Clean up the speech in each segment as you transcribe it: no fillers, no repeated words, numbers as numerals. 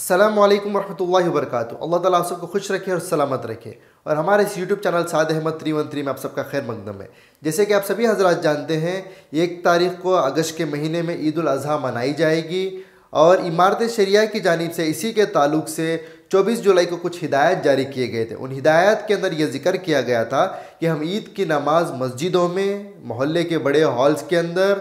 السلام علیکم ورحمۃ اللہ وبرکاتہ۔ اللہ تعالیٰ آپ سب کو خوش رکھے اور سلامت رکھے، اور ہمارے اس یوٹیوب چینل سعد احمد 313 میں آپ سب کا خیر مقدم ہے۔ جیسے کہ آپ سبھی حضرات جانتے ہیں، 1 تاریخ کو اگست کے مہینے میں عید الاضحیٰ منائی جائے گی، اور امارت شریعہ کی جانب سے اسی کے تعلق سے 24 جولائی کو کچھ ہدایات جاری کیے گئے تھے۔ ان ہدایات کے اندر یہ ذکر کیا گیا تھا کہ ہم عید کی نماز مسجدوں میں، محلے کے بڑے ہالز کے اندر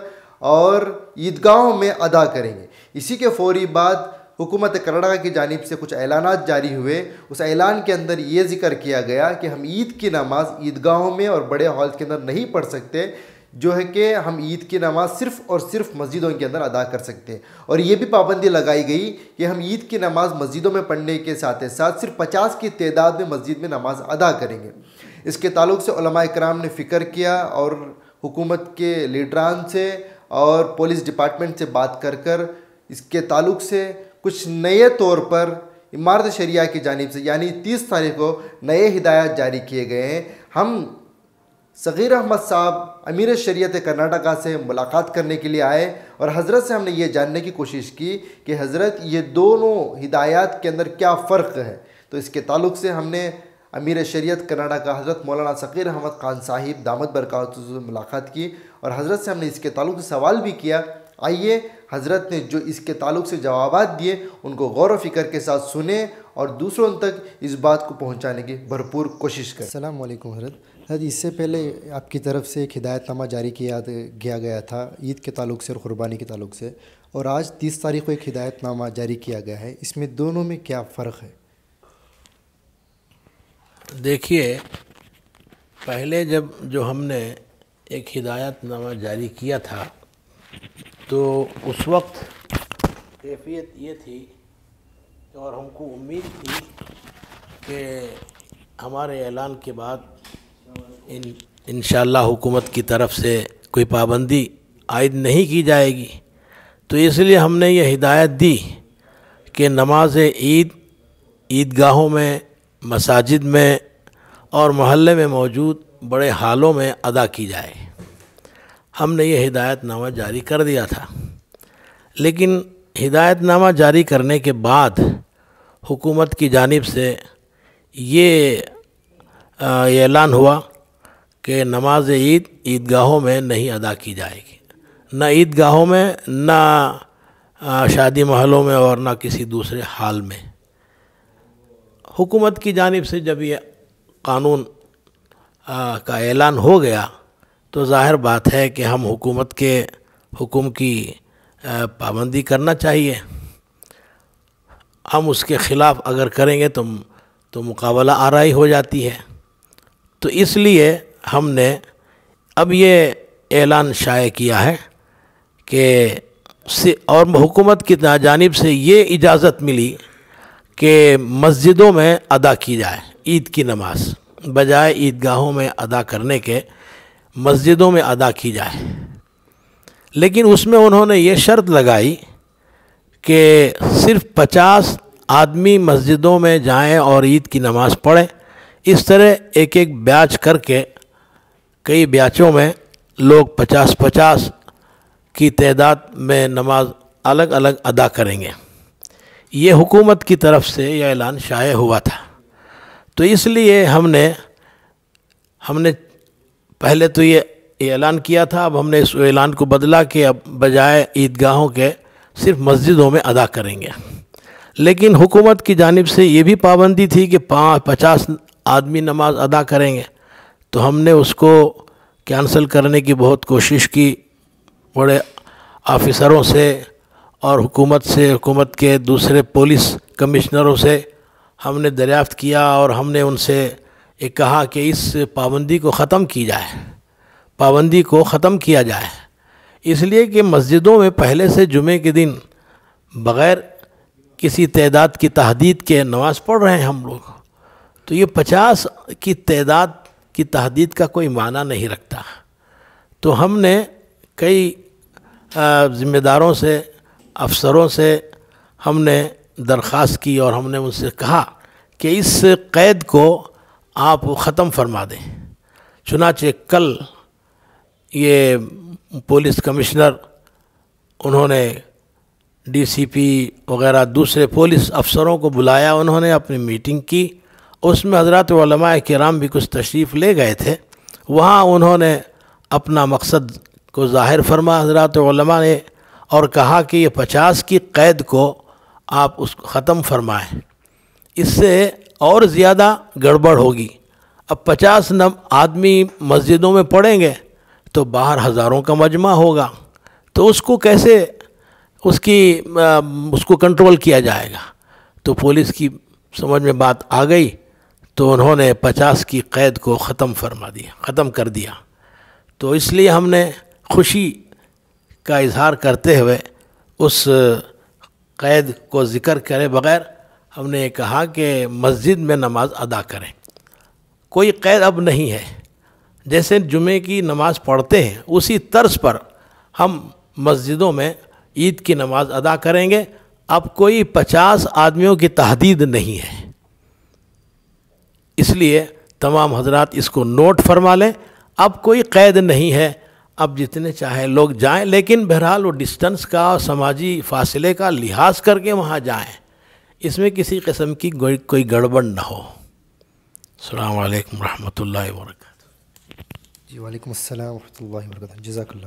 اور عیدگاہوں میں ادا کریں گے۔ اسی کے فوری بعد حکومت کرناٹک کی جانب سے کچھ اعلانات جاری ہوئے۔ اس اعلان کے اندر یہ ذکر کیا گیا کہ ہم عید کی نماز عیدگاہوں میں اور بڑے ہالز کے اندر نہیں پڑھ سکتے، جو ہے کہ ہم عید کی نماز صرف اور صرف مسجدوں کے اندر ادا کر سکتے ہیں۔ اور یہ بھی پابندی لگائی گئی کہ ہم عید کی نماز مسجدوں میں پڑھنے کے ساتھ ساتھ صرف 50 کی تعداد میں مسجد میں نماز ادا کریں گے۔ اس کے تعلق سے علماء کرام نے فکر کیا اور حکومت کے لیڈران سے اور پولیس ڈپارٹمنٹ سے بات کر اس کے تعلق سے کچھ نئے طور پر امارت شریعہ کی جانب سے یعنی 30 تاریخ کو نئے ہدایات جاری کیے گئے ہیں۔ ہم صغیر احمد صاحب امیر شریعت کرناٹکا سے ملاقات کرنے کے لیے آئے، اور حضرت سے ہم نے یہ جاننے کی کوشش کی کہ حضرت یہ دونوں ہدایات کے اندر کیا فرق ہے۔ تو اس کے تعلق سے ہم نے امیر شریعت کرناٹکا حضرت مولانا صغیر احمد خان صاحب دامت برکاتہ سے ملاقات کی، اور حضرت سے ہم نے اس کے تعلق سے سوال بھی کیا۔ آئیے حضرت نے جو اس کے تعلق سے جوابات دیے ان کو غور و فکر کے ساتھ سنیں اور دوسروں تک اس بات کو پہنچانے کی بھرپور کوشش کریں۔ السلام علیکم حضرت۔ اس سے پہلے آپ کی طرف سے ایک ہدایت نامہ جاری کیا گیا تھا عید کے تعلق سے اور قربانی کے تعلق سے، اور آج 30 تاریخ کو ایک ہدایت نامہ جاری کیا گیا ہے، اس میں دونوں میں کیا فرق ہے؟ دیکھیے، پہلے جو ہم نے ایک ہدایت نامہ جاری کیا تھا تو اس وقت کیفیت یہ تھی اور ہم کو امید تھی کہ ہمارے اعلان کے بعد انشاءاللہ حکومت کی طرف سے کوئی پابندی عائد نہیں کی جائے گی، تو اس لیے ہم نے یہ ہدایت دی کہ نماز عیدگاہوں میں، مساجد میں اور محلے میں موجود بڑے ہالوں میں ادا کی جائے۔ ہم نے یہ ہدایت نامہ جاری کر دیا تھا، لیکن ہدایت نامہ جاری کرنے کے بعد حکومت کی جانب سے یہ اعلان ہوا کہ نماز عیدگاہوں میں نہیں ادا کی جائے گی، نہ عیدگاہوں میں، نہ شادی محلوں میں، اور نہ کسی دوسرے حال میں۔ حکومت کی جانب سے جب یہ قانون کا اعلان ہو گیا تو ظاہر بات ہے کہ ہم حکومت کے حکم کی پابندی کرنا چاہیے۔ ہم اس کے خلاف اگر کریں گے تو مقابلہ آرائی ہو جاتی ہے۔ تو اس لیے ہم نے اب یہ اعلان شائع کیا ہے کہ اور حکومت کی جانب سے یہ اجازت ملی کہ مسجدوں میں ادا کی جائے عید کی نماز، بجائے عیدگاہوں میں ادا کرنے کے مسجدوں میں ادا کی جائے۔ لیکن اس میں انہوں نے یہ شرط لگائی کہ صرف 50 آدمی مسجدوں میں جائیں اور عید کی نماز پڑھیں۔ اس طرح ایک بیاچ کر کے کئی بیاچوں میں لوگ 50 کی تعداد میں نماز الگ الگ ادا کریں گے۔ یہ حکومت کی طرف سے یہ اعلان شائع ہوا تھا، تو اس لیے ہم نے پہلے تو یہ اعلان کیا تھا، اب ہم نے اس اعلان کو بدلا کہ اب بجائے عیدگاہوں کے صرف مسجدوں میں ادا کریں گے۔ لیکن حکومت کی جانب سے یہ بھی پابندی تھی کہ 50 آدمی نماز ادا کریں گے، تو ہم نے اس کو کینسل کرنے کی بہت کوشش کی، بڑے آفیسروں سے اور حکومت کے دوسرے پولیس کمشنروں سے ہم نے دریافت کیا، اور ہم نے ان سے یہ کہا کہ اس پابندی کو ختم کیا جائے، اس لیے کہ مسجدوں میں پہلے سے جمعے کے دن بغیر کسی تعداد کی تحدید کے نماز پڑھ رہے ہیں ہم لوگ، تو یہ 50 کی تعداد کی تحدید کا کوئی معنی نہیں رکھتا۔ تو ہم نے کئی ذمہ داروں سے، افسروں سے ہم نے درخواست کی، اور ہم نے ان سے کہا کہ اس قید کو آپ ختم فرما دیں۔ چنانچہ کل یہ پولیس کمشنر انہوں نے DCP وغیرہ دوسرے پولیس افسروں کو بلایا، انہوں نے اپنی میٹنگ کی، اس میں حضرات علماء کرام بھی کچھ تشریف لے گئے تھے، وہاں انہوں نے اپنا مقصد کو ظاہر فرما حضرات علماء نے، اور کہا کہ یہ 50 کی قید کو آپ اس کو ختم فرمائیں، اس سے اور زیادہ گڑبڑ ہوگی۔ اب 50 آدمی مسجدوں میں پڑھیں گے تو باہر ہزاروں کا مجمع ہوگا، تو اس کو کیسے اس کو کنٹرول کیا جائے گا؟ تو پولیس کی سمجھ میں بات آ گئی، تو انہوں نے 50 کی قید کو ختم کر دیا۔ تو اس لیے ہم نے خوشی کا اظہار کرتے ہوئے اس قید کو ذکر کرے بغیر ہم نے یہ کہا کہ مسجد میں نماز ادا کریں۔ کوئی قید اب نہیں ہے، جیسے جمعے کی نماز پڑھتے ہیں اسی طرز پر ہم مسجدوں میں عید کی نماز ادا کریں گے۔ اب کوئی 50 آدمیوں کی تحدید نہیں ہے، اس لیے تمام حضرات اس کو نوٹ فرما لیں، اب کوئی قید نہیں ہے، اب جتنے چاہے لوگ جائیں، لیکن بہرحال وہ ڈسٹنس کا سماجی فاصلے کا لحاظ کر کے وہاں جائیں، اس میں کسی قسم کی کوئی گڑبڑ نہ ہو۔ السلام علیکم ورحمۃ اللہ وبرکاتہ۔ جی وعلیکم السلام ورحمۃ اللہ وبرکاتہ، جزاک اللہ۔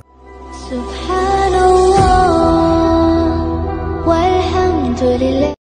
سبحان اللہ والحمد للہ۔